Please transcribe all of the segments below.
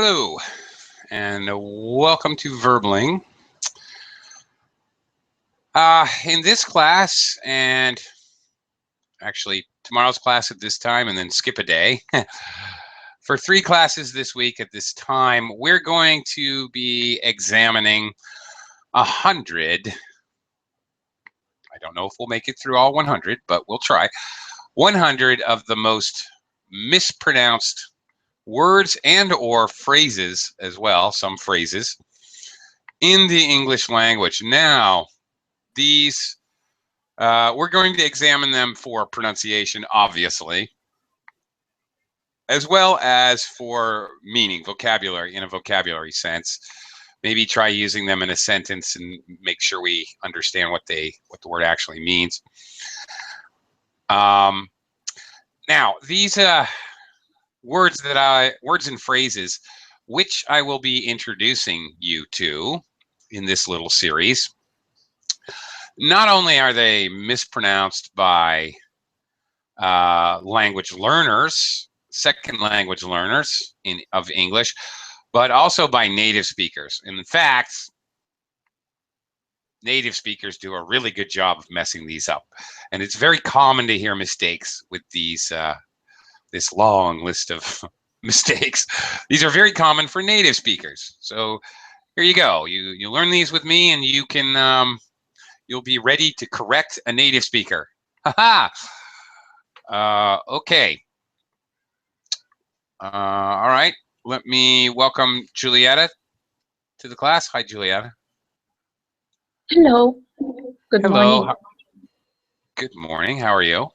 Hello, and welcome to Verbling. In this class, and actually tomorrow's class at this time, and then skip a day. For 3 classes this week at this time, we're going to be examining 100. I don't know if we'll make it through all 100, but we'll try. 100 of the most mispronounced words and or phrases as well, some phrases, in the English language. Now, these, we're going to examine them for pronunciation, obviously, as well as for meaning, vocabulary, in a vocabulary sense. Maybe try using them in a sentence and make sure we understand what the word actually means. Now, these words and phrases which I will be introducing you to in this little series, not only are they mispronounced by language learners, second language learners of English, but also by native speakers. And in fact, native speakers do a really good job of messing these up. And it's very common to hear mistakes with these this long list of mistakes. These are very common for native speakers. So here you go. You learn these with me, and you can you'll be ready to correct a native speaker. Haha. Okay. All right. Let me welcome Julietta to the class. Hi, Julietta. Hello. Good morning. Good morning. How are you?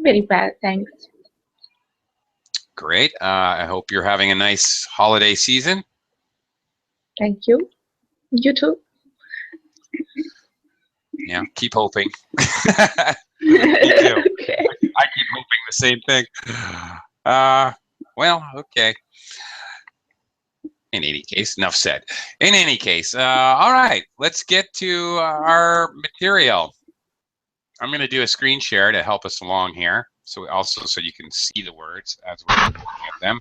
Very bad, thanks. Great. I hope you're having a nice holiday season. Thank you. You too. Yeah, keep hoping. Me too. Okay. I keep hoping the same thing. Well, okay. In any case, enough said. In any case, all right, let's get to our material. I'm going to do a screen share to help us along here, so you can see the words as we're looking at them,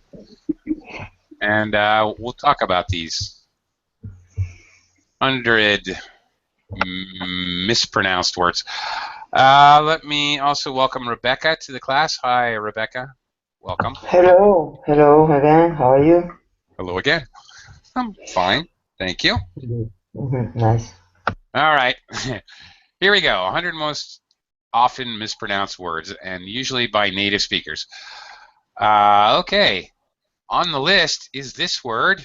and we'll talk about these 100 mispronounced words. Let me also welcome Rebecca to the class. Hi, Rebecca. Welcome. Hello. Hello again. How are you? Hello again. I'm fine. Thank you. Nice. All right. Here we go. 100 most often mispronounced words, and usually by native speakers. Okay. On the list is this word,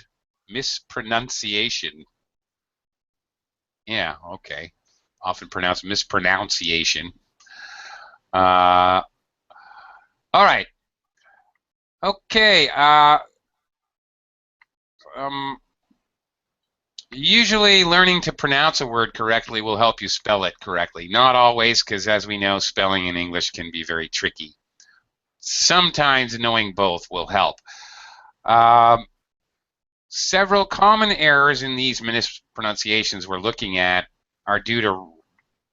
mispronunciation. Yeah, okay. Often pronounced mispronunciation. All right. Okay. Usually learning to pronounce a word correctly will help you spell it correctly. Not always, because as we know, spelling in English can be very tricky. Sometimes knowing both will help. Several common errors in these mispronunciations we're looking at are due to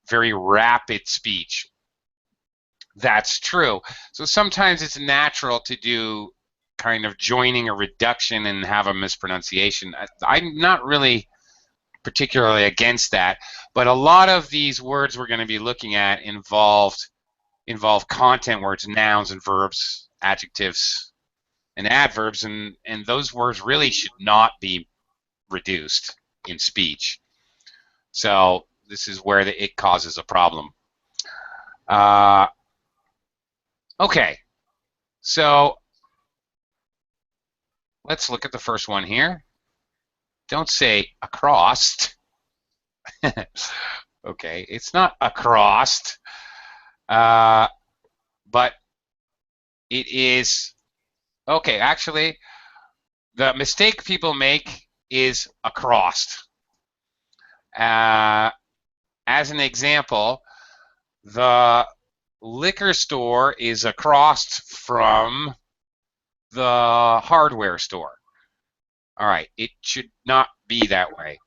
very rapid speech. That's true. So sometimes it's natural to do kind of joining a reduction and have a mispronunciation. I'm not really particularly against that, but a lot of these words we're going to be looking at involve content words, nouns and verbs, adjectives and adverbs, and those words really should not be reduced in speech. So this is where it causes a problem. Okay, so let's look at the first one here. Don't say across. Okay, it's not across, but it is. Okay, actually, the mistake people make is across. As an example, the liquor store is across from the hardware store. All right, it should not be that way.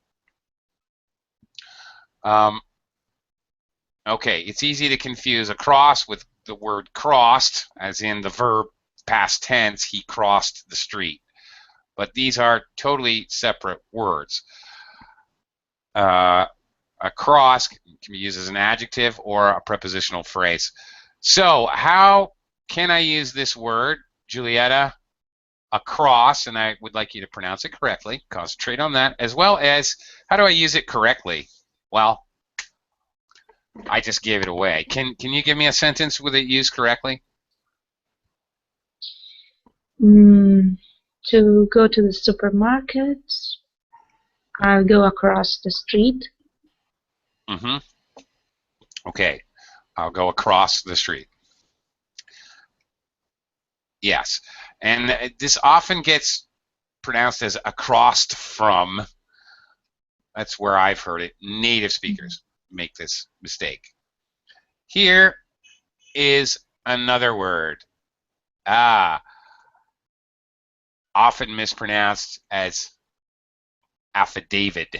Okay, it's easy to confuse across with the word crossed, as in the verb past tense, he crossed the street. but these are totally separate words. Across can be used as an adjective or a prepositional phrase. So how can I use this word, Julieta? Across, and I would like you to pronounce it correctly. Concentrate on that, as well as how do I use it correctly? Well, I just gave it away. Can you give me a sentence with it used correctly? To go to the supermarket, I'll go across the street. Mm-hmm. Okay, I'll go across the street. Yes, and this often gets pronounced as across from. That's where I've heard it. Native speakers make this mistake. Here is another word. Often mispronounced as affidavit.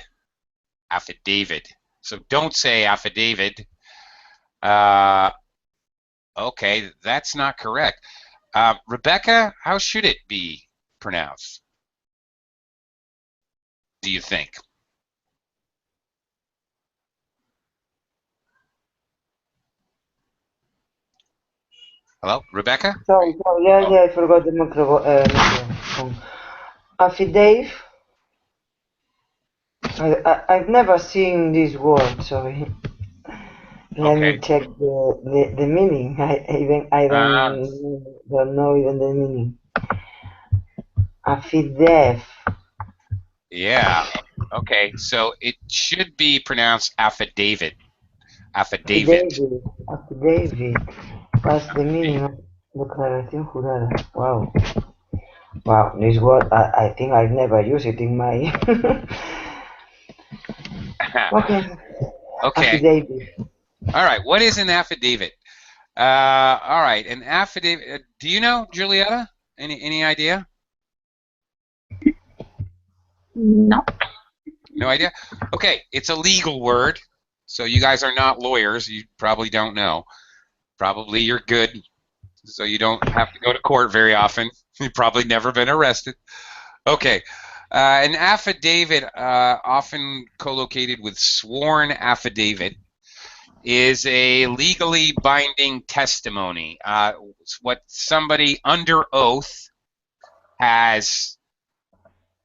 Affidavit. So don't say affidavit. Okay, that's not correct. Rebecca, how should it be pronounced? Do you think? Hello, Rebecca? Sorry, yeah, I forgot the microphone. Affidavit. I've never seen this word, sorry. Let me check the meaning. I don't know even the meaning. Affidavit. Yeah. Okay. So it should be pronounced affidavit. Affidavit. Affidavit. What's the meaning of declaración jurada? Wow. Wow, this word I think I've never used it in my. Okay. Okay. Affidavit. All right. What is an affidavit? All right. An affidavit. Do you know, Julieta? Any idea? No. No idea? Okay. It's a legal word. So you guys are not lawyers. You probably don't know. Probably you're good. So you don't have to go to court very often. You've probably never been arrested. Okay. An affidavit, often co-located with sworn affidavit, is a legally binding testimony. What somebody under oath has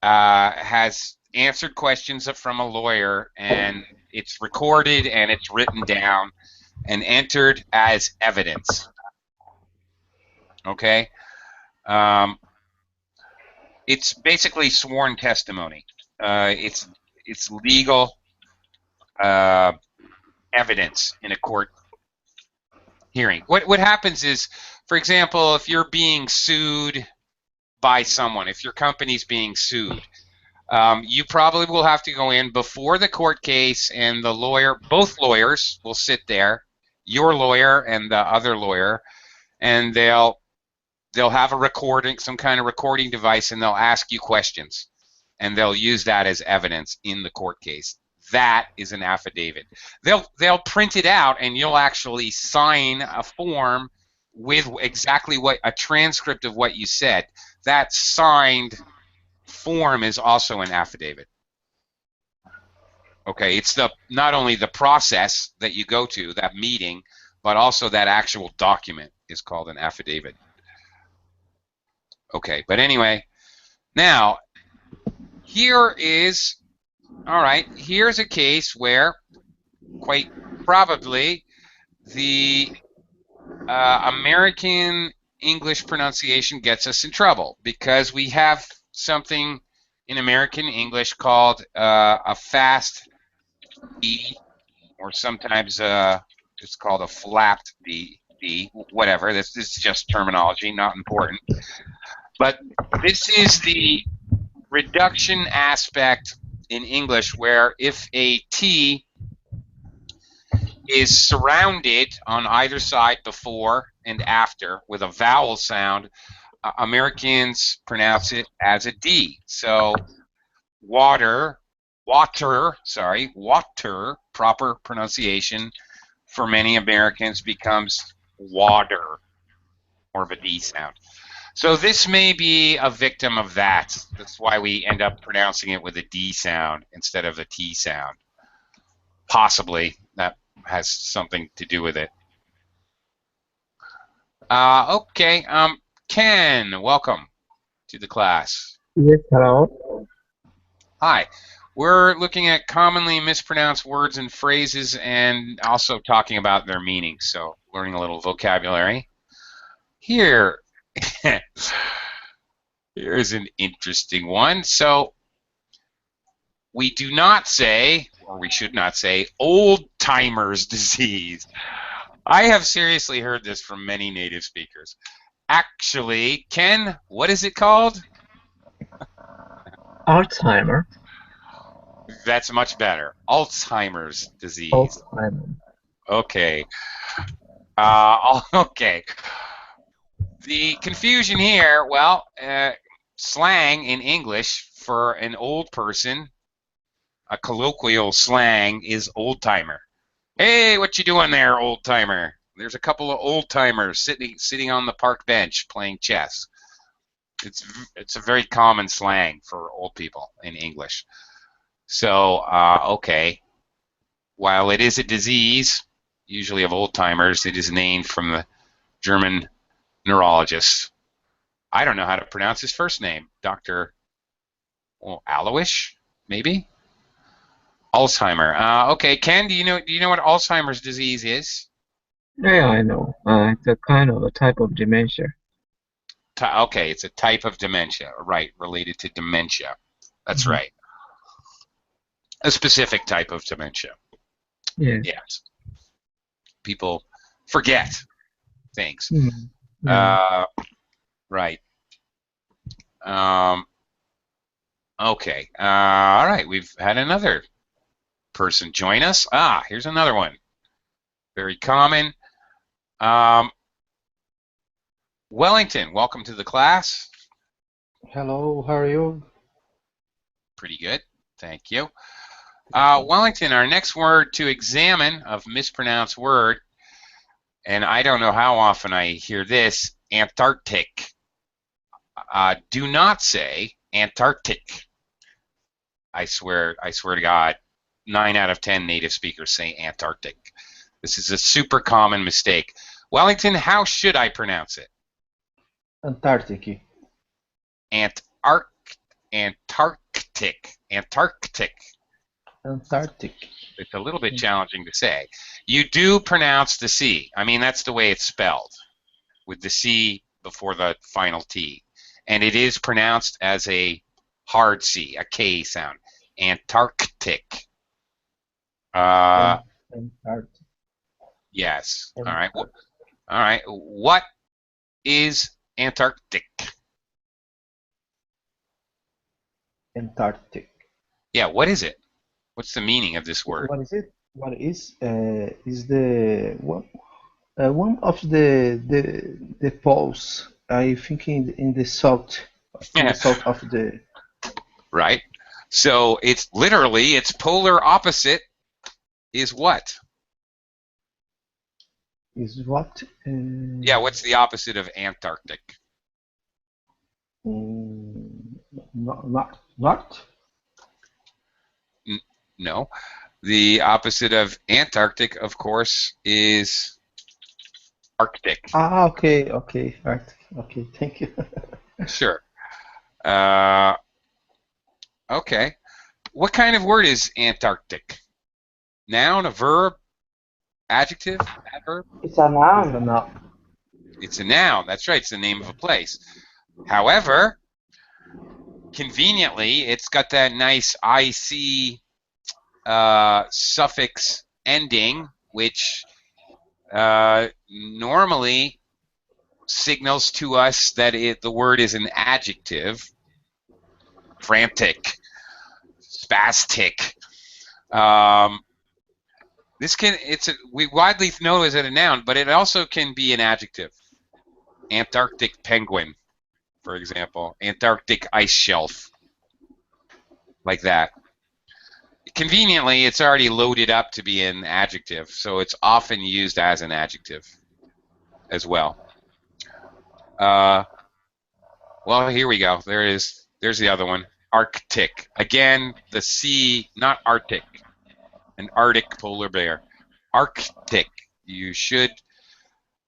answered questions from a lawyer, and it's recorded and it's written down and entered as evidence. Okay? It's basically sworn testimony. It's legal evidence in a court hearing. What happens is, for example, if you're being sued by someone, if your company's being sued, you probably will have to go in before the court case, and the lawyer, both lawyers will sit there, your lawyer and the other lawyer, and they'll have a recording, some kind of recording device, and they'll ask you questions, and they'll use that as evidence in the court case. That is an affidavit. They'll print it out, and you'll actually sign a form with exactly what a transcript of what you said. That signed form is also an affidavit. Okay, it's not only the process that you go to, that meeting, but also that actual document is called an affidavit. Okay, but anyway, now here is, all right, here's a case where quite probably the American English pronunciation gets us in trouble, because we have something in American English called a fast D, or sometimes it's called a flapped D, whatever. This is just terminology, not important. But this is the reduction aspect in English, where if a T is surrounded on either side before and after with a vowel sound, Americans pronounce it as a D. So water, proper pronunciation for many Americans becomes water, more of a D sound. So this may be a victim of that. That's why we end up pronouncing it with a D sound instead of a T sound. Possibly that has something to do with it. Okay, Ken, welcome to the class. Yes, hello. Hi. We're looking at commonly mispronounced words and phrases and also talking about their meanings, so learning a little vocabulary. Here, here's an interesting one. So, we do not say, or we should not say, Alzheimer's disease. I have seriously heard this from many native speakers. Actually, Ken, what is it called? Alzheimer. That's much better. Alzheimer's disease. Alzheimer. Okay. Okay. The confusion here, well, slang in English for an old person, a colloquial slang is old-timer. Hey, what you doing there, old-timer? There's a couple of old-timers sitting on the park bench playing chess. It's a very common slang for old people in English. So, okay, while it is a disease, usually of old-timers, it is named from the German neurologist. I don't know how to pronounce his first name. Dr. Alois, maybe? Alzheimer. Okay, Ken, do you know what Alzheimer's disease is? Yeah, I know. It's a kind of a type of dementia. Okay, it's a type of dementia, right, related to dementia. That's right. A specific type of dementia. Yes. Yes. People forget things. Right. Okay. All right, we've had another person join us. Here's another one. Very common. Wellington, welcome to the class. Hello, how are you? Pretty good, thank you. Wellington, our next word to examine of mispronounced word, and I don't know how often I hear this, Antarctic. Do not say Antarctic. I swear to God, 9 out of 10 native speakers say Antarctic. This is a super common mistake. Wellington, how should I pronounce it? Antarctic. Antarctic. Antarctic. It's a little bit challenging to say. You do pronounce the C. I mean, that's the way it's spelled, with the C before the final T. And it is pronounced as a hard C, a K sound. Antarctic. Antarctic. Yes. All right. All right. What is Antarctic? Antarctic. Yeah, what is it? What's the meaning of this word? What is it? What is the one of the poles? I think in the south, of the. Right. So it's literally its polar opposite is what? Is what? Yeah. What's the opposite of Antarctic? Not. No. The opposite of Antarctic, of course, is Arctic. Okay. Arctic. Okay. Thank you. Sure. Okay. What kind of word is Antarctic? Noun, a verb, adjective, adverb? It's a noun. It's a noun. That's right. It's the name of a place. However, conveniently, it's got that nice IC suffix ending, which normally signals to us that the word is an adjective. Frantic, spastic. We widely know as a noun, but it also can be an adjective. Antarctic penguin, for example. Antarctic ice shelf, like that. Conveniently, it's already loaded up to be an adjective, so it's often used as an adjective as well. Well, here we go. There it is. There's the other one. Arctic. Again, the C, not Arctic. An Arctic polar bear. Arctic. You should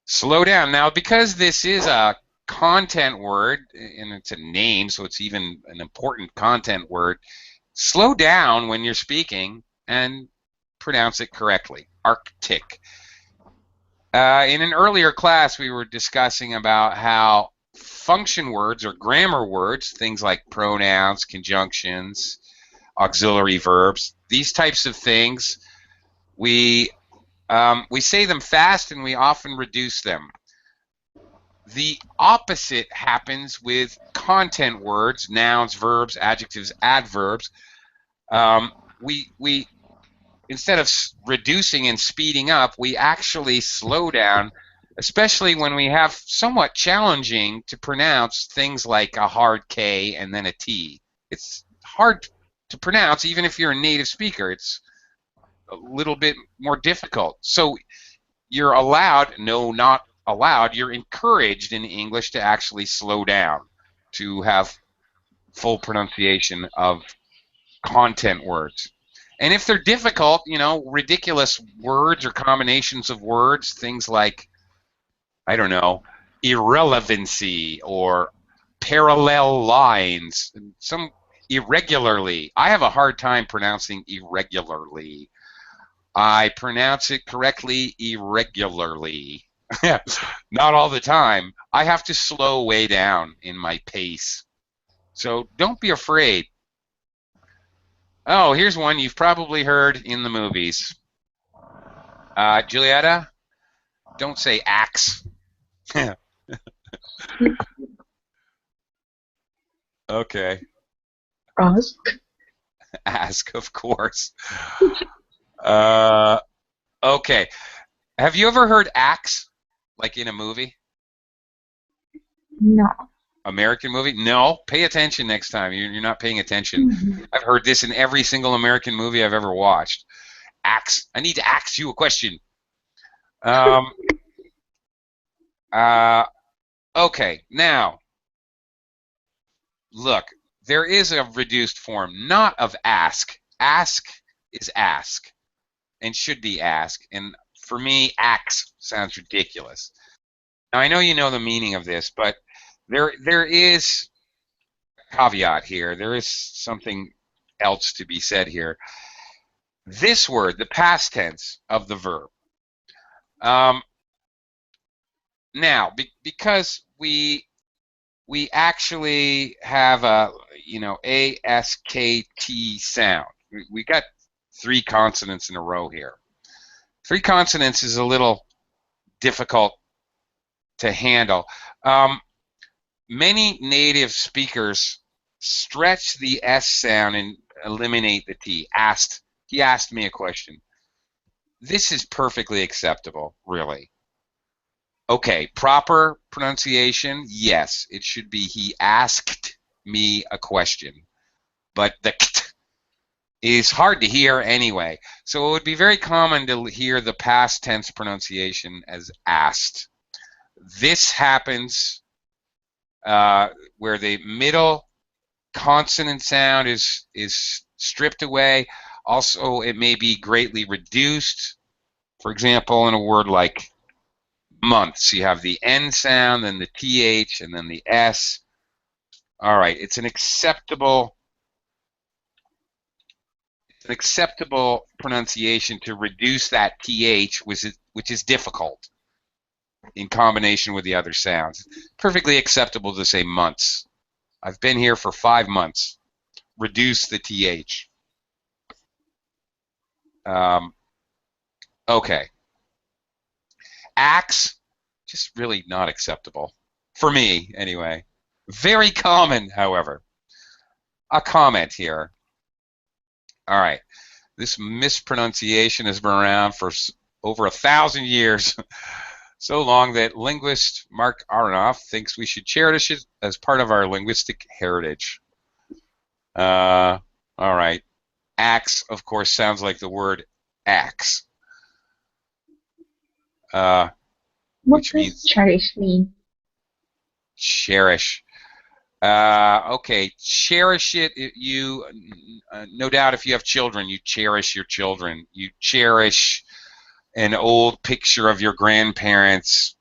slow down. Now, because this is a content word, and it's a name, so it's even an important content word, slow down when you're speaking and pronounce it correctly. Arctic. In an earlier class, we were discussing about how function words or grammar words, things like pronouns, conjunctions, auxiliary verbs, these types of things, we say them fast and we often reduce them. The opposite happens with content words, nouns, verbs, adjectives, adverbs. We instead of reducing and speeding up, we actually slow down, especially when we have somewhat challenging to pronounce things like a hard K and then a T. It's hard to pronounce even if you're a native speaker. It's a little bit more difficult. So you're allowed, no, not allowed, you're encouraged in English to actually slow down, to have full pronunciation of content words. And if they're difficult, you know, ridiculous words or combinations of words, things like, I don't know, irrelevancy or parallel lines, some irregularly. I have a hard time pronouncing irregularly. I pronounce it correctly irregularly. Not all the time. I have to slow way down in my pace. So don't be afraid. Oh, here's one you've probably heard in the movies. Julietta, don't say axe. Okay. Ask. Ask, of course. Okay. Have you ever heard axe, like in a movie? No. American movie? No. Pay attention next time. You're not paying attention. Mhm. I've heard this in every single American movie I've ever watched. Axe. I need to ask you a question. Okay. Now, look. There is a reduced form, not of ask. Ask is ask, and should be ask. And for me, axe sounds ridiculous. Now, I know you know the meaning of this, but there is a caveat here. There is something else to be said here. This word, the past tense of the verb. Now, because we actually have a, you know, A-S-K-T sound. We got 3 consonants in a row here. 3 consonants is a little difficult to handle. Many native speakers stretch the S sound and eliminate the T. He asked me a question. This is perfectly acceptable, really. Okay, proper pronunciation, yes, it should be he asked me a question. But the kt is hard to hear anyway. So it would be very common to hear the past tense pronunciation as asked. This happens where the middle consonant sound is stripped away. Also, it may be greatly reduced. For example, in a word like months, you have the N sound, then the TH, and then the S. All right, it's an acceptable pronunciation to reduce that TH, which is difficult in combination with the other sounds. Perfectly acceptable to say months. I've been here for 5 months. Reduce the TH. Okay. Axe, just really not acceptable. For me, anyway. Very common, however. A comment here. All right. This mispronunciation has been around for over 1,000 years. So long that linguist Mark Aronoff thinks we should cherish it as part of our linguistic heritage. All right. Axe, of course, sounds like the word axe. What Which does means cherish mean? cherish. Okay, cherish it. You, no doubt, if you have children, you cherish your children. You cherish an old picture of your grandparents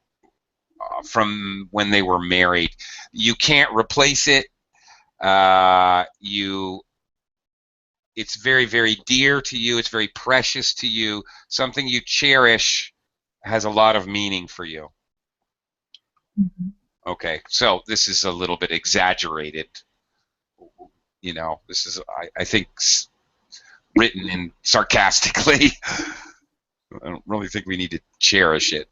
from when they were married. You can't replace it. It's very, very dear to you. It's very precious to you. Something you cherish has a lot of meaning for you. Mhm. Okay, so this is a little bit exaggerated. You know, this is, I think, written in sarcastically. I don't really think we need to cherish it.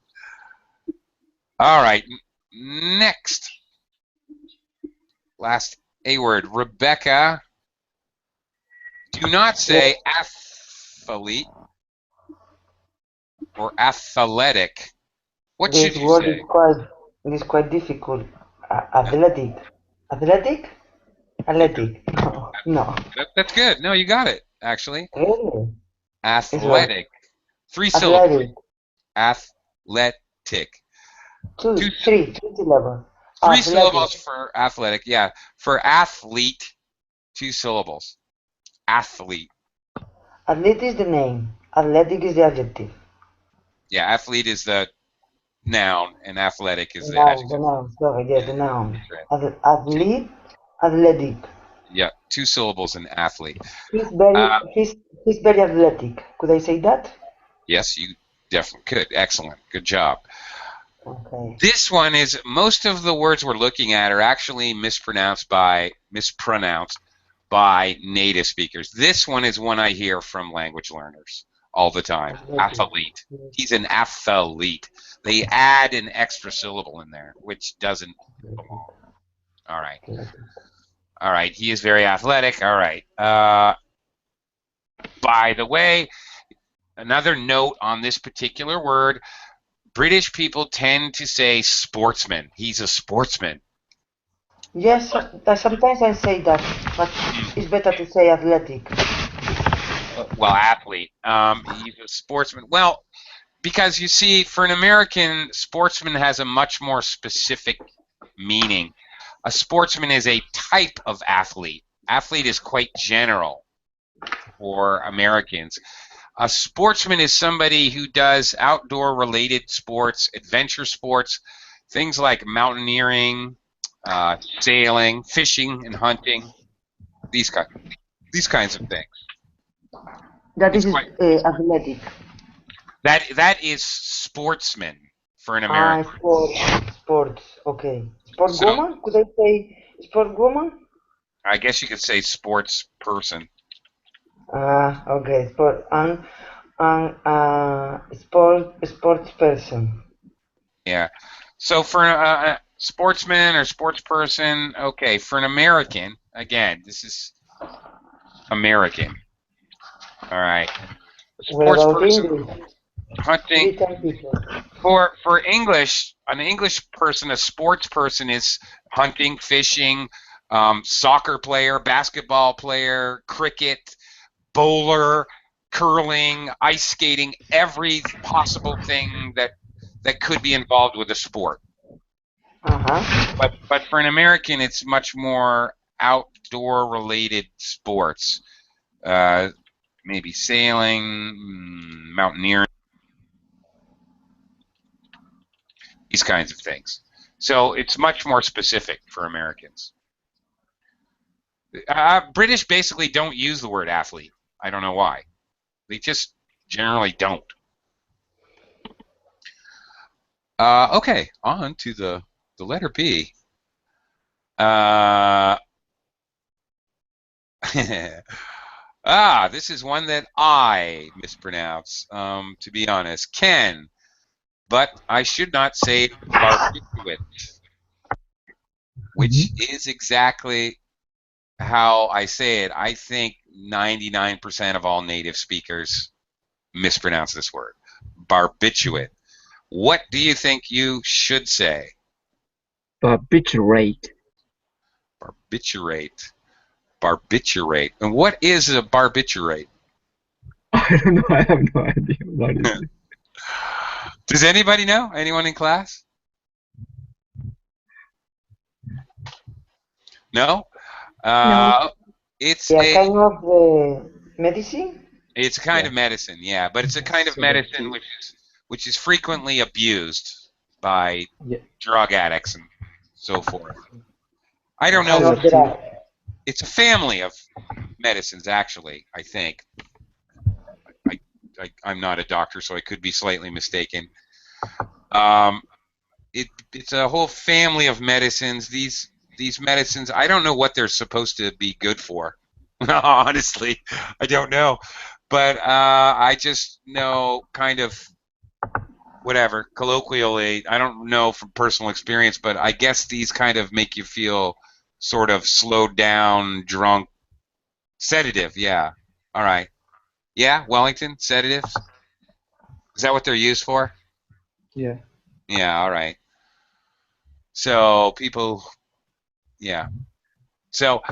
All right, next. Last A word. Rebecca, do not say athlete or athletic. What should This you word say? is quite difficult. Athletic. Athletic? Athletic. No. No. That's good. No, you got it, actually. Really? It's wrong. Athletic. 3 syllables. Athletic. Athletic. Two, Three syllables. 3 Athletic. syllables for athletic. Yeah. For athlete, 2 syllables. Athlete. Athlete is the name. Athletic is the adjective. Yeah, athlete is the noun, and athletic is the Noun, the adjective. noun. Sorry, yes, the noun. That's right. Athlete, athletic. Yeah, 2 syllables in athlete. He's very, Uh, he's very athletic. Could I say that? yes, you definitely could. Excellent. Good job. Okay. This one is, most of the words we're looking at are actually mispronounced by native speakers. This one is one I hear from language learners all the time. Athletic. Athlete. He's an athlete. They add an extra syllable in there, which doesn't belong. All right. All right. He is very athletic. All right. By the way, another note on this particular word, British people tend to say sportsman. He's a sportsman. Yes, sometimes I say that, but it's better to say athletic. Well, athlete. He's a sportsman. Well, because you see, for an American, sportsman has a much more specific meaning. A sportsman is a type of athlete. Athlete is quite general for Americans. A sportsman is somebody who does outdoor-related sports, adventure sports, things like mountaineering, sailing, fishing, and hunting. These kinds of things. That It's is quite, athletic. that is sportsman for an American. Sports. Okay. Sport So woman? Could I say sport woman? I guess you could say sports person. Okay. Sports person. Yeah. So for a sportsman or sports person, okay. For an American, again, this is American. All right. A What sports about person, English? hunting. Britain people. For English, an English person, a sports person is hunting, fishing, soccer player, basketball player, cricket, bowler, curling, ice skating, every possible thing that could be involved with a sport. But for an American, it's much more outdoor related sports. Maybe sailing, mountaineering, these kinds of things. So it's much more specific for Americans. British basically don't use the word athlete. I don't know why. They just generally don't. Okay, on to the letter B. This is one that I mispronounce, to be honest. Ken, but I should not say barbiturate, which is exactly how I say it. I think 99% of all native speakers mispronounce this word. Barbiturate. What do you think you should say? Barbiturate. Barbiturate. Barbiturate. And what is a barbiturate? I don't know. I have no idea what it is. Does anybody know? Anyone in class? No? No. It's Yeah, a kind of the medicine. it's a kind Yeah. of medicine, yeah, but it's a kind of medicine Sedative. which is frequently abused by Yeah. drug addicts and so forth. I don't know. Kind of Sedative. drug. It's a family of medicines, actually, I think. I'm not a doctor, so I could be slightly mistaken. It's a whole family of medicines. These medicines, I don't know what they're supposed to be good for. Honestly, I don't know. But I just know kind of whatever, colloquially, I don't know from personal experience, but I guess these kind of make you feel sort of slowed down, drunk, sedative, yeah. All right. Yeah, Wellington, sedatives? Is that what they're used for? Yeah. Yeah, all right. So people, yeah. So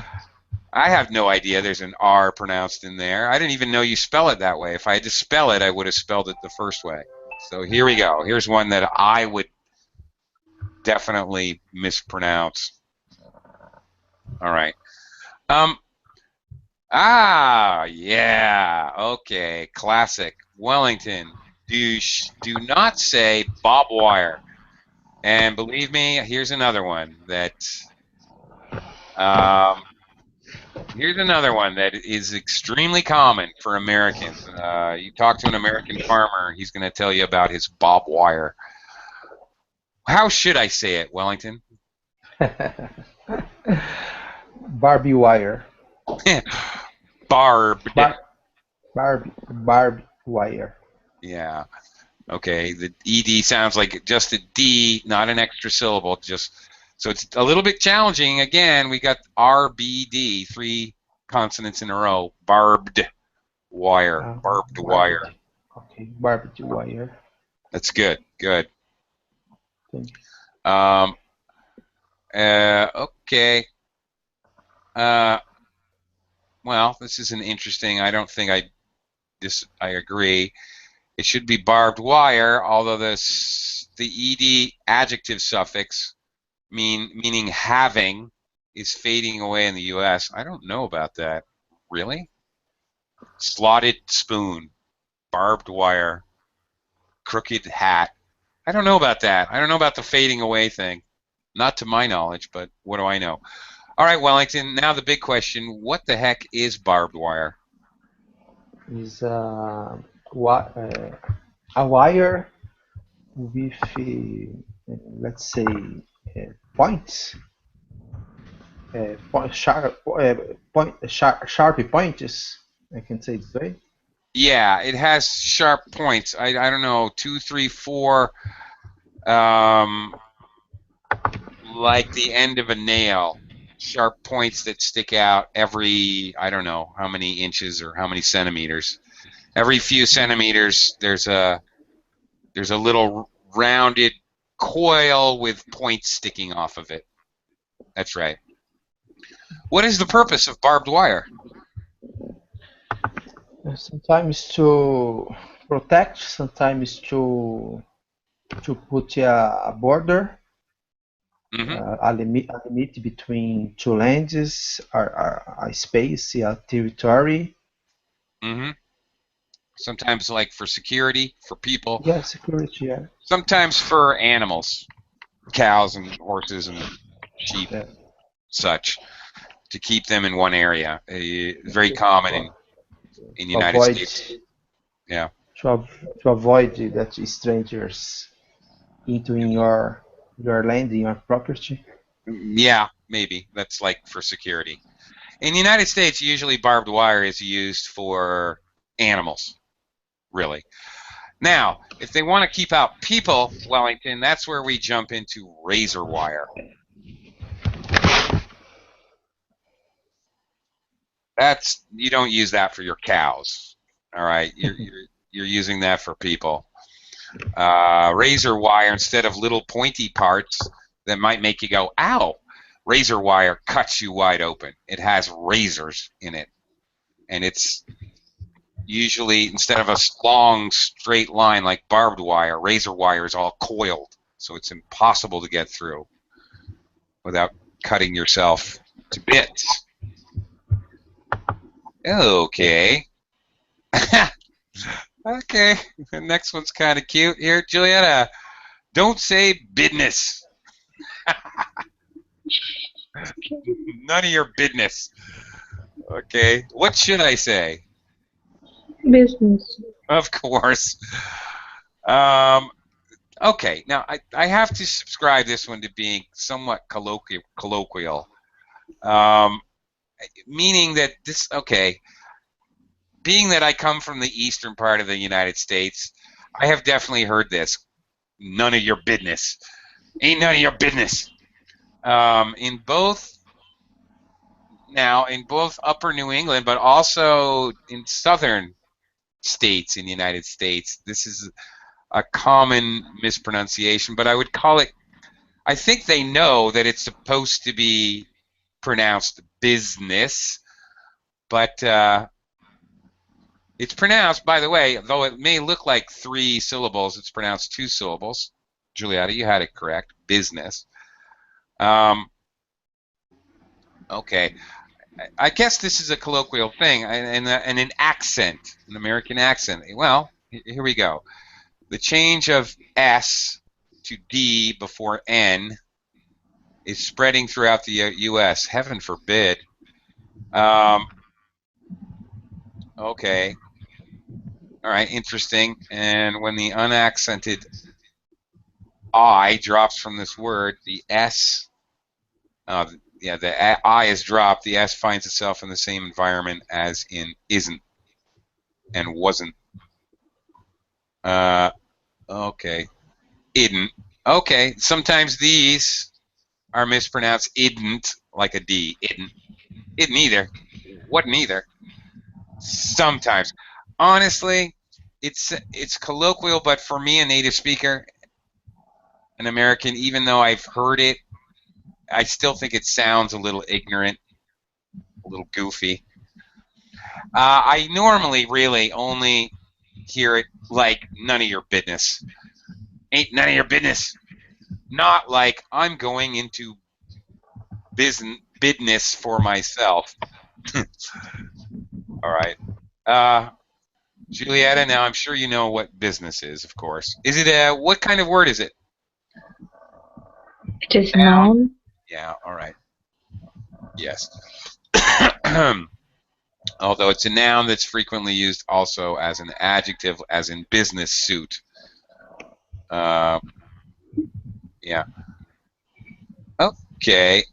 I have no idea there's an R pronounced in there. I didn't even know you spell it that way. If I had to spell it, I would have spelled it the first way. So here we go. Here's one that I would definitely mispronounce. All right. Yeah. Okay. Classic. Wellington. Do not say Bob Wire. And believe me, here's another one that is extremely common for Americans. You talk to an American farmer, he's going to tell you about his Bob Wire. How should I say it, Wellington? Barbed wire. Barbed. Barbed wire. Yeah. Okay. The ED sounds like just a D, not an extra syllable. So it's a little bit challenging. Again, we got RBD, 3 consonants in a row. Barbed wire. Barbed wire. Okay, barbed wire. That's good. Good. Thank you. Okay. Well, this is an interesting. I don't think I agree. It should be barbed wire, although the ed adjective suffix meaning having is fading away in the U.S. I don't know about that. Really? Slotted spoon, barbed wire, crooked hat. I don't know about that. I don't know about the fading away thing. Not to my knowledge, but what do I know? All right, Wellington, now the big question. What the heck is barbed wire? Is a wire with let's say points, sharp points. I can say this way. Yeah, it has sharp points. I don't know, 2, 3, 4, like the end of a nail. Sharp points that stick out every, I don't know how many inches or how many centimeters. Every few centimeters, there's a little rounded coil with points sticking off of it. That's right. What is the purpose of barbed wire? Sometimes to protect, sometimes to put a border, a limit between two lands, or a space, a territory. Sometimes like for security, for people. Yeah, security, yeah. Sometimes for animals, cows and horses and sheep, Yeah. such, to keep them in one area. Very common in the United States. Yeah. To avoid that strangers entering your land, your property. Yeah, maybe. That's like for security. In the United States, usually barbed wire is used for animals, really. Now, if they want to keep out people, Wellington, that's where we jump into razor wire. You don't use that for your cows, all right? You're using that for people. Razor wire, instead of little pointy parts that might make you go, ow, razor wire cuts you wide open. It has razors in it, and it's usually, instead of a long straight line like barbed wire, razor wire is all coiled, so it's impossible to get through without cutting yourself To bits. Okay. Okay. The next one's kind of cute here, Julietta. Don't say business. None of your business. Okay. What should I say? Business. Of course. Okay. Now, I have to subscribe this one to being somewhat colloquial. Meaning that this, okay, being that I come from the eastern part of the United States, I have definitely heard this. None of your business. Ain't none of your business. In both upper New England, but also in southern states in the United States, this is a common mispronunciation, but I would call it, I think they know that it's supposed to be pronounced business, but it's pronounced, by the way, though it may look like 3 syllables, it's pronounced 2 syllables. Julietta, you had it correct. Business. Okay. I guess this is a colloquial thing, and an accent, an American accent. Well, here we go. The change of S to D before N is spreading throughout the U.S. Heaven forbid. Okay. All right, interesting. And when the unaccented I drops from this word, the S, the I is dropped, the S finds itself in the same environment as in isn't and wasn't. Okay. Idn't. Okay, sometimes these are mispronounced idn't, like a D. Idn't. Idn't either. Wasn't either. Sometimes. Honestly, it's colloquial, but for me, a native speaker, an American, even though I've heard it, I still think it sounds a little ignorant, a little goofy. I normally really only hear it like none of your business. Ain't none of your business. Not like I'm going into business for myself. All right. Julietta, now I'm sure you know what business is, of course. Is it what kind of word is it? It is noun. Yeah, all right. Yes. Although it's a noun that's frequently used also as an adjective, as in business suit. Yeah. Okay.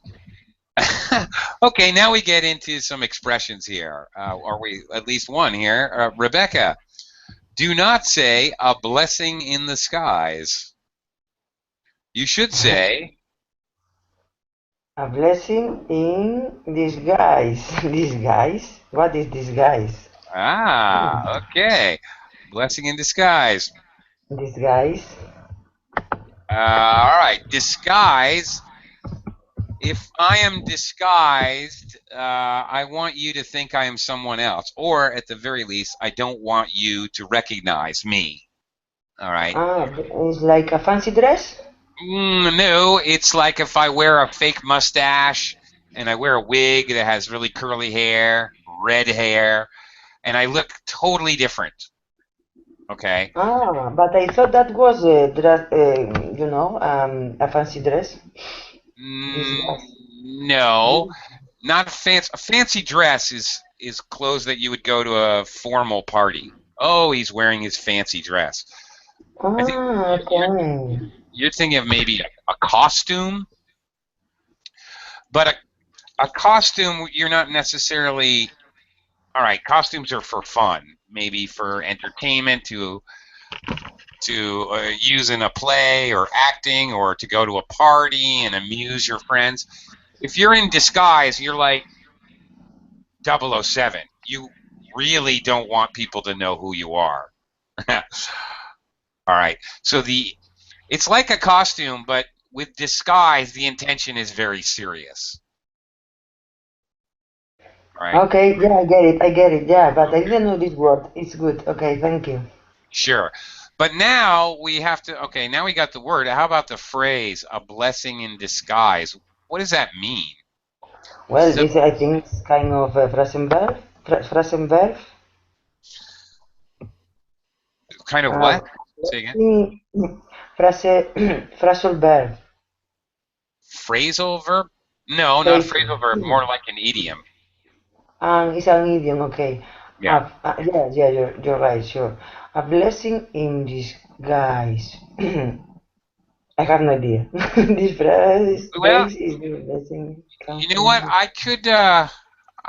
Okay, now we get into some expressions here, or we at least one here. Rebecca, do not say a blessing in the skies. You should say A blessing in disguise. Disguise? What is disguise? okay, blessing in disguise. Disguise? All right, disguise. If I am disguised, I want you to think I am someone else. Or, at the very least, I don't want you to recognize me. All right? It's like a fancy dress? No, it's like if I wear a fake mustache and I wear a wig that has really curly hair, red hair, and I look totally different. Okay? But I thought that was a dress, a fancy dress. No, not a fancy. A fancy dress is clothes that you would go to a formal party. Oh, he's wearing his fancy dress. I think Okay. you're thinking of maybe a costume, but a costume you're not necessarily. All right, costumes are for fun, maybe for entertainment, to use in a play or acting, or to go to a party and amuse your friends. If you're in disguise, you're like 007. You really don't want people to know who you are. All right. So it's like a costume, but with disguise, the intention is very serious. All right. Okay, yeah, I get it, yeah, but I didn't know this word. It's good. Okay, thank you. Sure. But now we have to, okay, now we got the word. How about the phrase, a blessing in disguise? What does that mean? Well, So, this I think is kind of a Phrasenverb. Phrasenverb. kind of what? Say again. Phrasal verb. Phrasal verb? No, not phrasal verb. More like an idiom. It's an idiom, okay. Yeah. Yeah, you're right, sure. A blessing in disguise. I have no idea. This Well, phrase is a blessing. you know what? I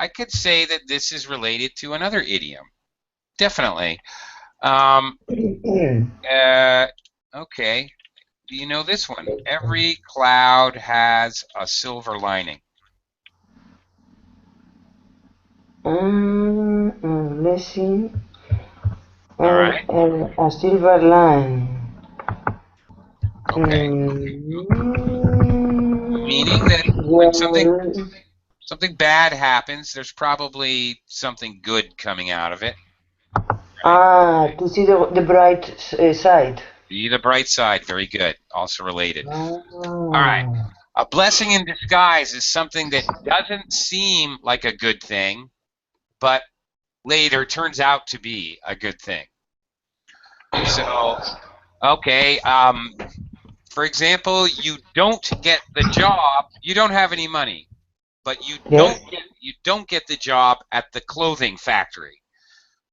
could say that this is related to another idiom. Definitely. Okay. Do you know this one? Every cloud has a silver lining. Blessing All right. and a silver line. Okay. Meaning that when something bad happens, there's probably something good coming out of it. To see the bright side. See the bright side. Very good. Also related. Ah. All right. A blessing in disguise is something that doesn't seem like a good thing, but later turns out to be a good thing. So, okay. For example, you don't get the job. You don't have any money, but you don't get the job at the clothing factory.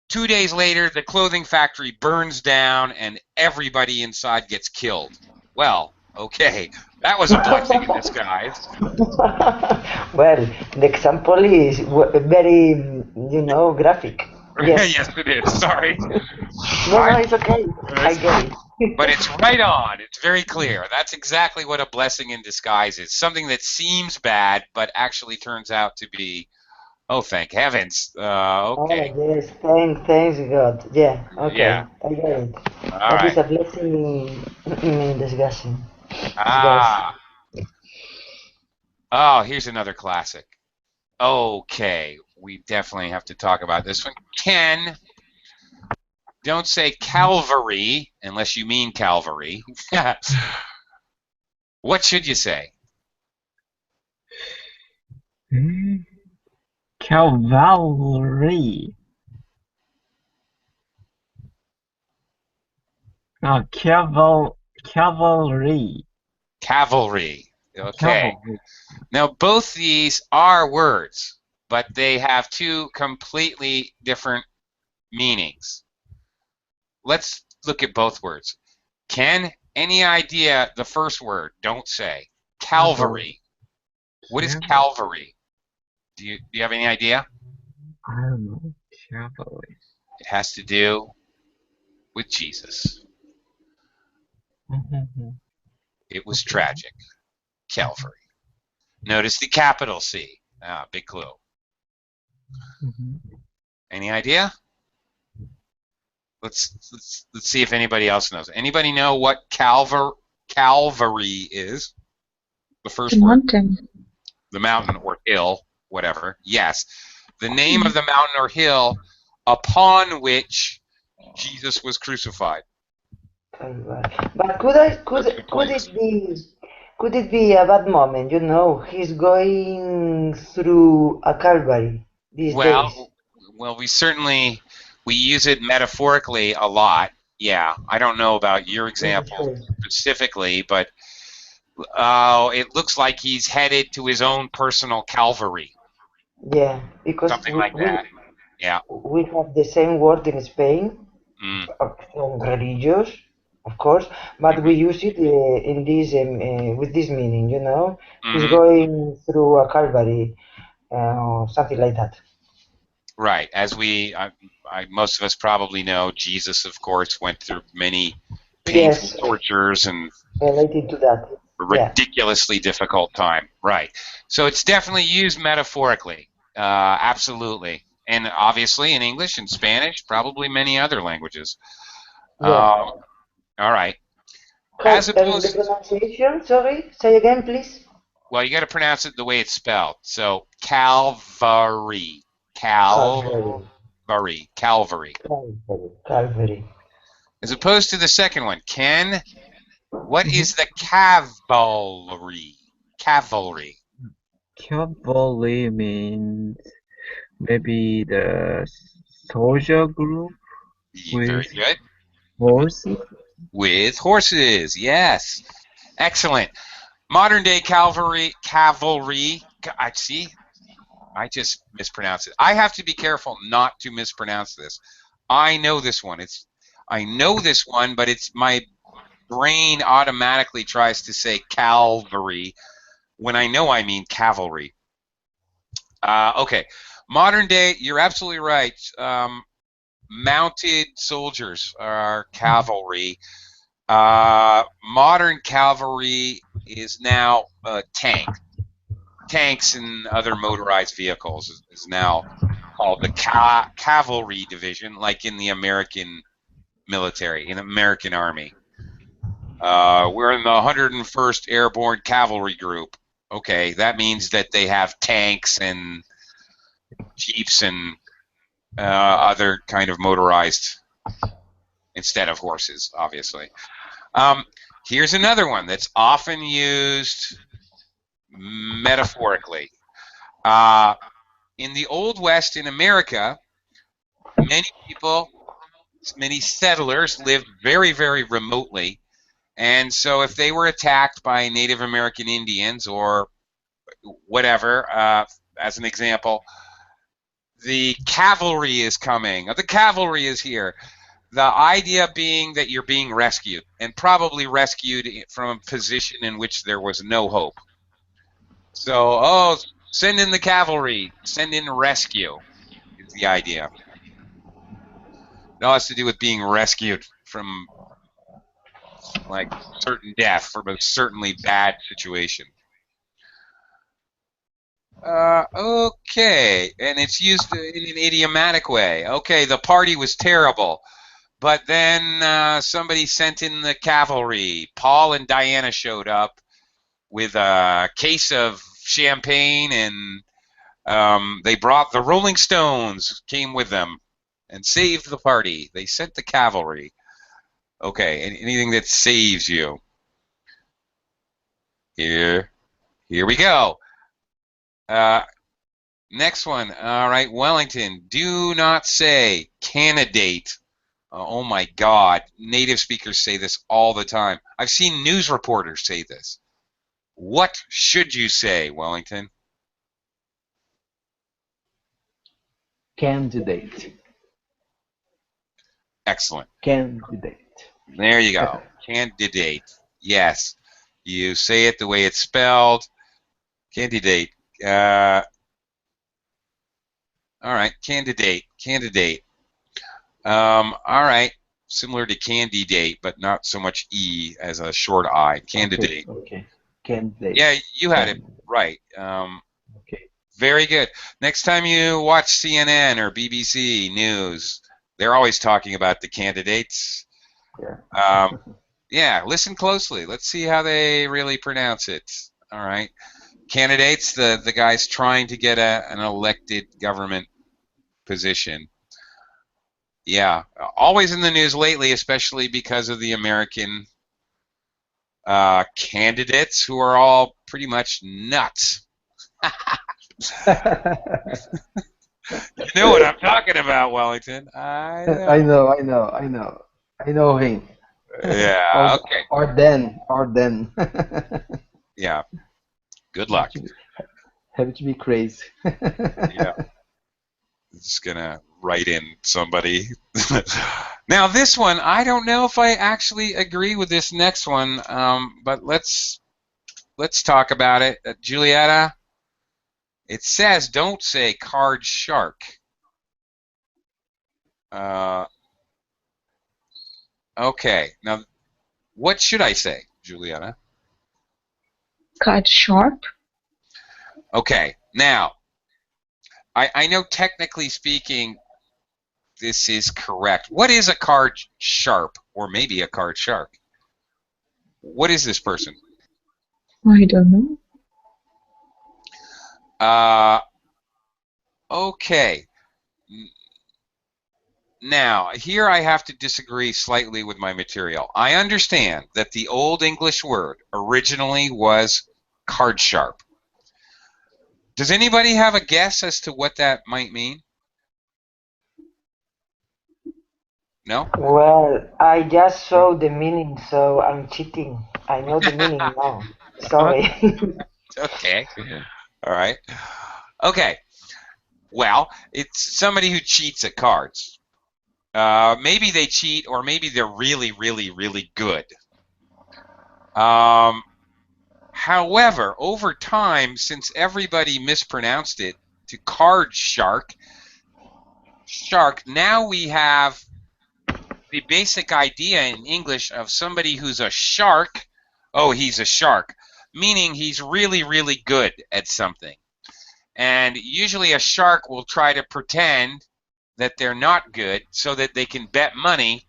2 days later, the clothing factory burns down and everybody inside gets killed. Well, okay, that was a blessing in disguise. Well, the example is very, graphic. Yes. Yes, it is. Sorry. No, it's okay. I get it. But it's right on. It's very clear. That's exactly what a blessing in disguise is. Something that seems bad, but actually turns out to be, oh, thank heavens. Okay. Oh, yes. Thanks God. Yeah. Okay. Yeah. I get it. All That is right. a blessing in disguise. Ah. Oh, here's another classic. Okay. We definitely have to talk about this one. Ken, don't say Calvary unless you mean Calvary. What should you say? Cavalry. Cavalry. Cavalry. Okay. Cavalry. Now, both these are words, but they have two completely different meanings. Let's look at both words. Ken, any idea the first word? Don't say. Calvary. What is Calvary? Do you have any idea? I don't know. Cavalry. It has to do with Jesus. It was tragic. Calvary. Notice the capital C. Big clue. Any idea? Let's see if anybody else knows. Anybody know what Calvary is? The first word. Mountain. The mountain or hill, whatever. Yes. The name of the mountain or hill upon which Jesus was crucified. But could it be a bad moment? He's going through a Calvary these days. Well, we use it metaphorically a lot. Yeah, I don't know about your example specifically, but it looks like he's headed to his own personal Calvary. Yeah, because something like that. Yeah. We have the same word in Spain, religious, of course, but we use it in this with this meaning. He's going through a Calvary, something like that. Right. As most of us probably know, Jesus, of course, went through many painful tortures and related to that. A ridiculously difficult time. Right. So it's definitely used metaphorically. Absolutely. And obviously in English and Spanish, probably many other languages. All right. As opposed the pronunciation, sorry, say again, please. Well, you got to pronounce it the way it's spelled. So Calvary. Calvary. As opposed to the second one, Ken, what is the cavalry? Cavalry. Cavalry means maybe the soldier group Very with good. horses. With horses, yes. Excellent. Modern day cavalry. I see. I just mispronounced it. I have to be careful not to mispronounce this. I know this one. I know this one, but it's my brain automatically tries to say Calvary when I know I mean cavalry. Okay. Modern day, you're absolutely right. Mounted soldiers are cavalry. Modern cavalry is now tanks. Tanks and other motorized vehicles is now called the cavalry division, like in the American military, in American Army. We're in the 101st Airborne Cavalry Group. Okay, that means that they have tanks and jeeps and other kind of motorized instead of horses, obviously. Here's another one that's often used metaphorically. In the Old West in America, many people, many settlers lived very, very remotely. And so if they were attacked by Native American Indians or whatever, as an example, the cavalry is coming, the cavalry is here. The idea being that you're being rescued, and probably rescued from a position in which there was no hope. So, oh, send in the cavalry, send in rescue is the idea. It all has to do with being rescued from, like, certain death, from a certainly bad situation. Okay, and it's used in an idiomatic way. Okay, the party was terrible, but then somebody sent in the cavalry. Paul and Diana showed up with a case of champagne, and they brought the Rolling Stones, came with them, and saved the party. They sent the cavalry. Okay, anything that saves you. Here we go. Next one. All right, Wellington. Do not say candidate. Oh my God. Native speakers say this all the time. I've seen news reporters say this. What should you say, Wellington? Candidate. Excellent. Candidate. There you go. Candidate. Yes. You say it the way it's spelled. Candidate. All right. Candidate. Candidate. All right. Similar to candidate, but not so much E as a short I. Candidate. Okay. Candidate. Yeah, you had it right. Okay. Very good. Next time you watch CNN or BBC News, they're always talking about the candidates. Yeah. Yeah, listen closely. Let's see how they really pronounce it. All right. Candidates, the guys trying to get an elected government position. Yeah, always in the news lately, especially because of the American candidates who are all pretty much nuts. You know what I'm talking about, Wellington. I know. I know him. Yeah, okay. Or then. Yeah. Good luck. Have to be crazy. Yeah. Just gonna write in somebody. Now this one, I don't know if I actually agree with this next one, but let's talk about it. Julietta, it says don't say card shark. Okay, now what should I say, Julietta? Card sharp. Okay, now I know technically speaking this is correct. What is a card sharp, or maybe a card shark? What is this person? I don't know. Okay. Now, here I have to disagree slightly with my material. I understand that the Old English word originally was card sharp. Does anybody have a guess as to what that might mean? No? Well, I just saw the meaning, so I'm cheating. I know the meaning now. Sorry. Okay. All right. Okay. Well, it's somebody who cheats at cards. Maybe they cheat, or maybe they're really, really, really good. However, over time, since everybody mispronounced it to card shark, now we have the basic idea in English of somebody who's a shark. Oh, he's a shark, meaning he's really, really good at something. And usually a shark will try to pretend that they're not good so that they can bet money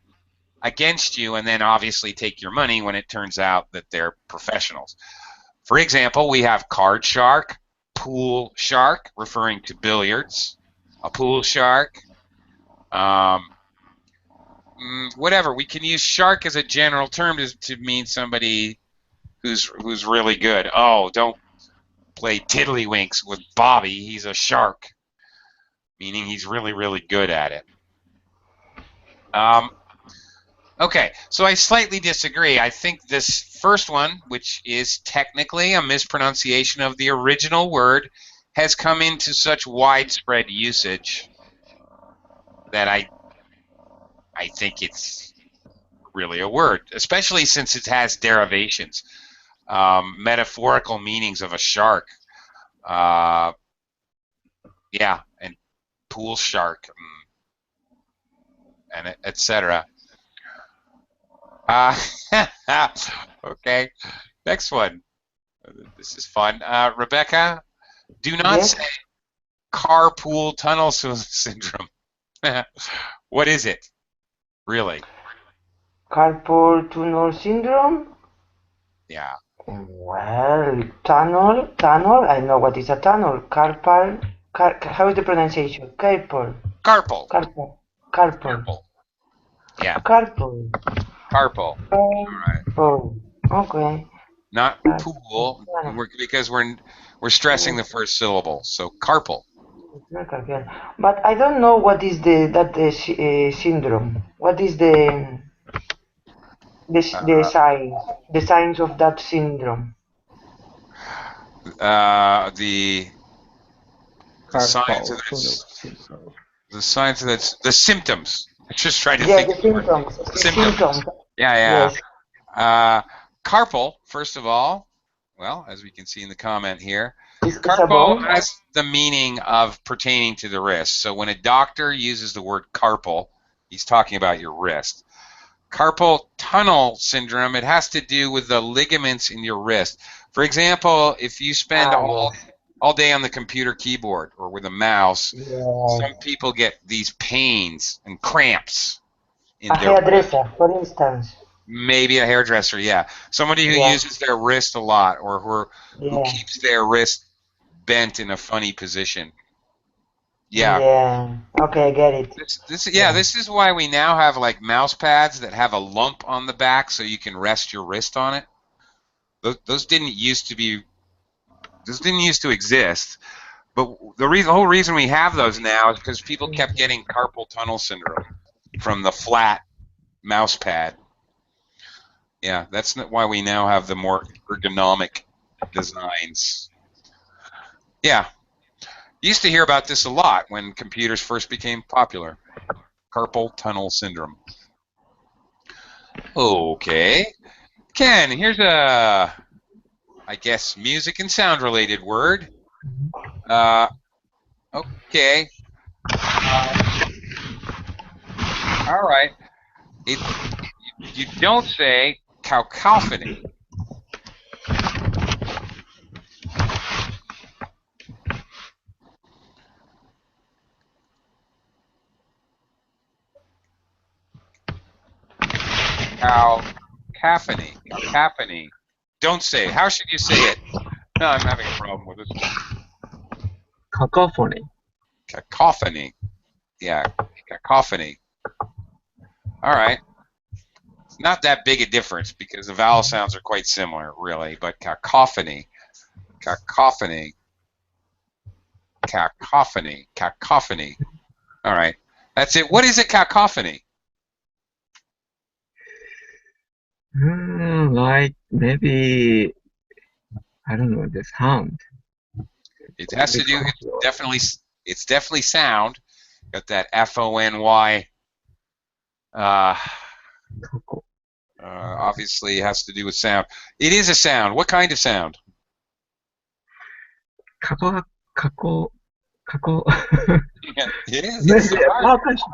against you and then obviously take your money when it turns out that they're professionals. For example, we have card shark, pool shark, referring to billiards, a pool shark, whatever. We can use shark as a general term to mean somebody who's really good. Oh, don't play tiddlywinks with Bobby. He's a shark, meaning he's really, really good at it. Okay, so I slightly disagree. I think this first one, which is technically a mispronunciation of the original word, has come into such widespread usage that I think it's really a word, especially since it has derivations, metaphorical meanings of a shark. Yeah, and pool shark, and etc. Okay, next one. This is fun. Rebecca, do not Yes. say carpool tunnel syndrome. What is it? Really? Carpal tunnel syndrome? Yeah. Well, tunnel. I know what is a tunnel. Carpal. How is the pronunciation? Carpal. Carpal. Carpal. Carpal. Yeah. Carpal. Carpal. All right. Oh, okay. Not pool, because we're stressing the first syllable. So carpal. But I don't know what is that syndrome. What is the signs of that syndrome? The signs of the symptoms. I just tried to think. The symptoms. The symptoms. Yeah. Yes. Carpal, first of all, well, as we can see in the comment here, It's a carpal bone? has the meaning of pertaining to the wrist. So when a doctor uses the word carpal, he's talking about your wrist. Carpal tunnel syndrome, it has to do with the ligaments in your wrist. For example, if you spend all day on the computer keyboard or with a mouse, some people get these pains and cramps in A their hairdresser, for instance. Maybe a hairdresser, yeah. Somebody who uses their wrist a lot, or who keeps their wrist bent in a funny position. Yeah. Okay, I get it. This is why we now have like mouse pads that have a lump on the back so you can rest your wrist on it. Those didn't used to exist. But the whole reason we have those now is because people kept getting carpal tunnel syndrome from the flat mouse pad. Yeah, that's why we now have the more ergonomic designs. Yeah. You used to hear about this a lot when computers first became popular. Carpal tunnel syndrome. Okay. Ken, here's a, I guess, music and sound related word. Okay. All right. You don't say cacophony. Cacophony. Don't say it. How should you say it? No, I'm having a problem with this. Cacophony. Cacophony. Yeah, cacophony. All right. It's not that big a difference because the vowel sounds are quite similar, really, but cacophony. Cacophony. Cacophony. All right. That's it. What is a cacophony? Like maybe I don't know the sound. It has to do. It's definitely sound. Got that FONY. Obviously, it has to do with sound. It is a sound. What kind of sound? Kako. Yeah, it is. Maybe It's a hard. percussion.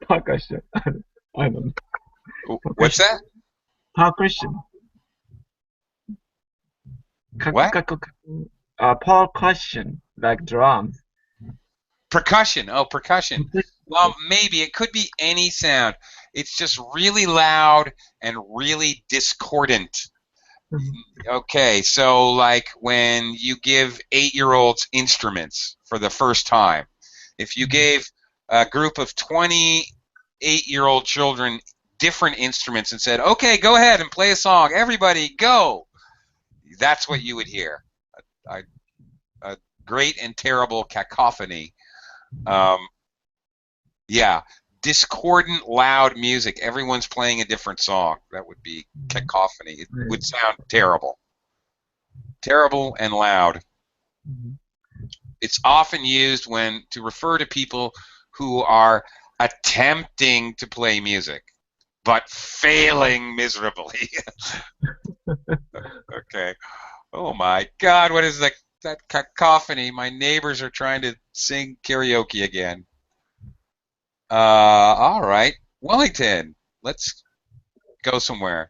Percussion. I don't know. What's that? Percussion. What? Percussion, like drums. Percussion. Oh, percussion. Well, maybe. It could be any sound. It's just really loud and really discordant. Okay, so like when you give 8-year-olds instruments for the first time, if you gave a group of 28-year-old children different instruments and said, okay, go ahead and play a song, everybody go, that's what you would hear. A great and terrible cacophony. Yeah, discordant, loud music. Everyone's playing a different song. That would be cacophony. It would sound terrible. Terrible and loud. It's often used to refer to people who are attempting to play music, but failing miserably. Okay. Oh my God, what is that cacophony? My neighbors are trying to sing karaoke again. All right, Wellington, let's go somewhere.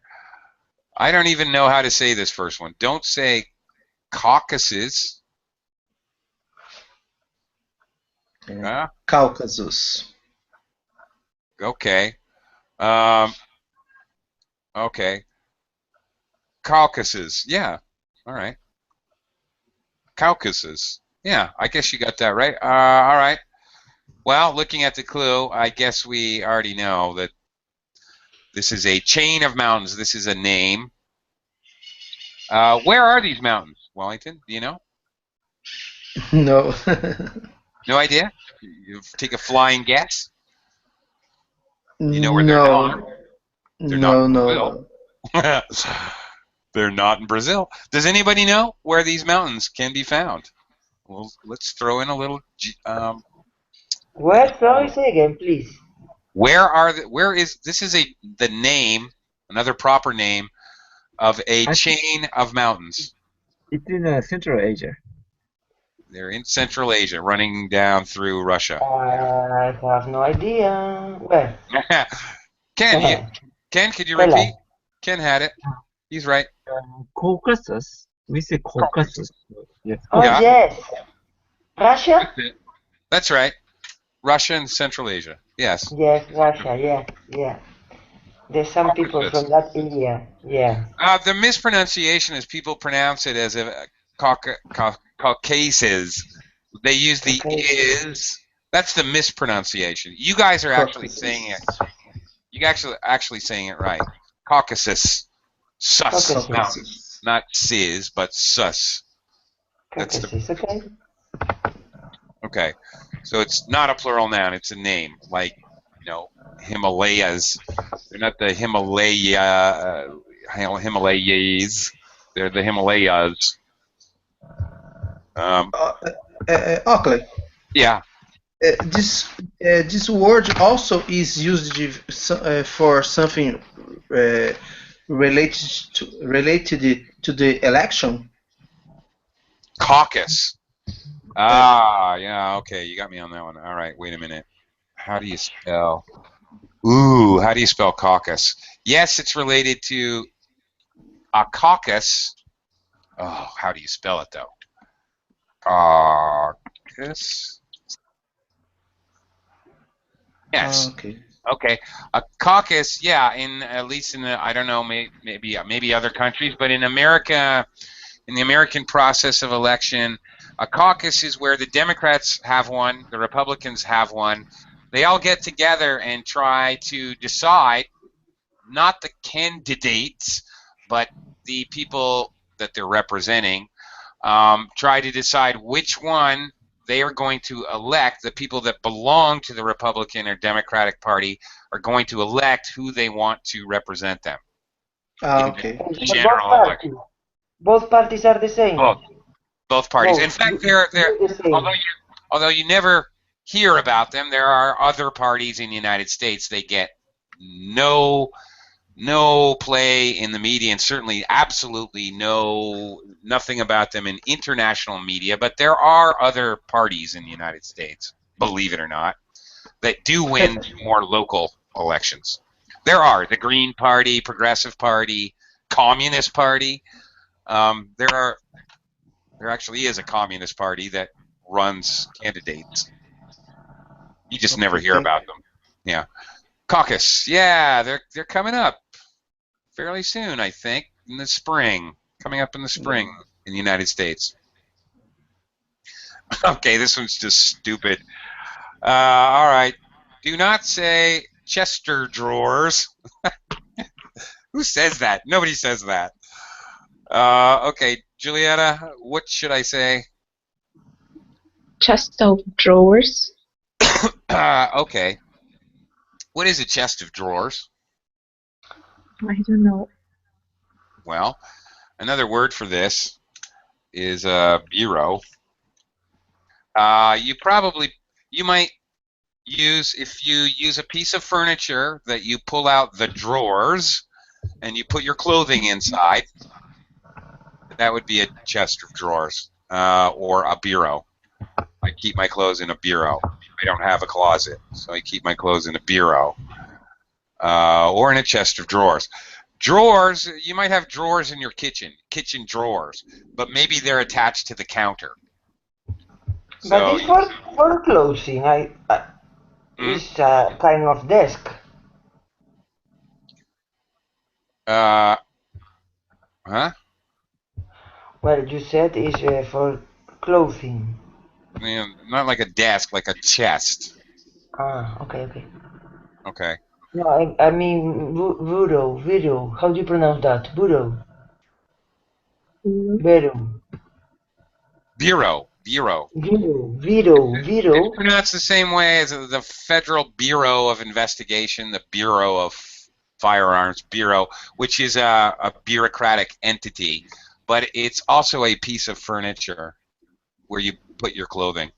I don't even know how to say this first one. Don't say caucuses. Caucasus. Okay. Okay. Caucasus. Yeah. All right. Caucasus. Yeah, I guess you got that right. All right. Well, looking at the clue, I guess we already know that this is a chain of mountains. This is a name. Where are these mountains, Wellington? Do you know? No. No idea? You take a flying guess? You know where No. they're not in No. Brazil. They're not in Brazil. Does anybody know where these mountains can be found? Well, let's throw in a little. What? Sorry, say again, please. Where is this? Is the name, another proper name of a chain of mountains. It's in Central Asia. They're in Central Asia, running down through Russia. I have no idea. Where? Ken, could you Tell repeat? us. Ken had it. He's right. Caucasus. We say Caucasus. Yes. Oh, Yeah. yes. Russia? That's right. Russia and Central Asia. Yes. Yes, Russia, yeah. There's some people from that area, yeah. The mispronunciation is people pronounce it as a Caucasus. They use the is. That's the mispronunciation. You guys are actually saying it. You actually saying it right. Caucasus. Sus. Caucasus. Not sis, but sus. That's Caucasus, okay. Okay. So it's not a plural noun. It's a name, like Himalayas. They're not the Himalayas. They're the Himalayas. Oakley. Yeah. This word also is used for something related to the election. Caucus. Yeah, okay, you got me on that one. All right, wait a minute. How do you spell? How do you spell caucus? Yes, it's related to a caucus. Oh, how do you spell it though? Caucus. Yes. Okay. A caucus, yeah, at least in the, I don't know, maybe other countries, but in America, in the American process of election, a caucus is where the Democrats have one, the Republicans have one. They all get together and try to decide, not the candidates, but the people that they're representing, try to decide which one they are going to elect, the people that belong to the Republican or Democratic Party are going to elect who they want to represent them. Okay. So General election. both parties are the same. Both parties. Both. In fact, they're The same. although you never hear about them, there are other parties in the United States. They get no play in the media, and certainly absolutely nothing about them in international media. But there are other parties in the United States, believe it or not, that do win more local elections. There are the Green Party, Progressive Party, Communist Party. There actually is a Communist Party that runs candidates. You just never hear about them. Yeah. Caucus. Yeah, they're coming up fairly soon, I think, in the spring. Coming up in the spring in the United States. Okay, this one's just stupid. All right. Do not say Chester drawers. Who says that? Nobody says that. Okay, Julietta, what should I say? Chest of drawers. Okay. What is a chest of drawers? I don't know. Well, another word for this is a bureau. You might use, if you use a piece of furniture that you pull out the drawers and you put your clothing inside, that would be a chest of drawers, or a bureau. I keep my clothes in a bureau. I don't have a closet, so I keep my clothes in a bureau, or in a chest of drawers. Drawers, you might have drawers in your kitchen drawers, but maybe they're attached to the counter. But it's for clothing. It's a kind of desk. Huh? Well, you said it's for clothing. I mean, not like a desk, like a chest. Ah, okay. Okay. No, I mean bureau. How do you pronounce that? Bureau. Bureau. Bureau. Bureau. It's pronounced the same way as the Federal Bureau of Investigation, the Bureau of Firearms Bureau, which is a bureaucratic entity, but it's also a piece of furniture where you put your clothing.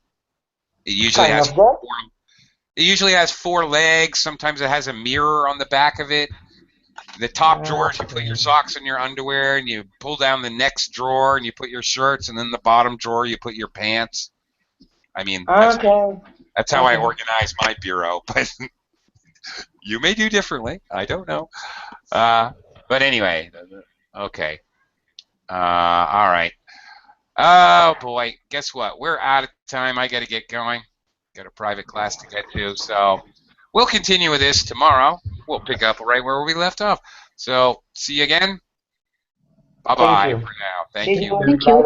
It usually has four legs. Sometimes it has a mirror on the back of it. The top drawers, you put your socks and your underwear, and you pull down the next drawer and you put your shirts, and then the bottom drawer you put your pants. I mean, that's how I organize my bureau, but you may do differently. I don't know. But anyway, okay. All right. Oh, boy. Guess what? We're out of time. I got to get going. Got a private class to get to. So we'll continue with this tomorrow. We'll pick up right where we left off. So see you again. Bye-bye for now. Thank you. Thank you.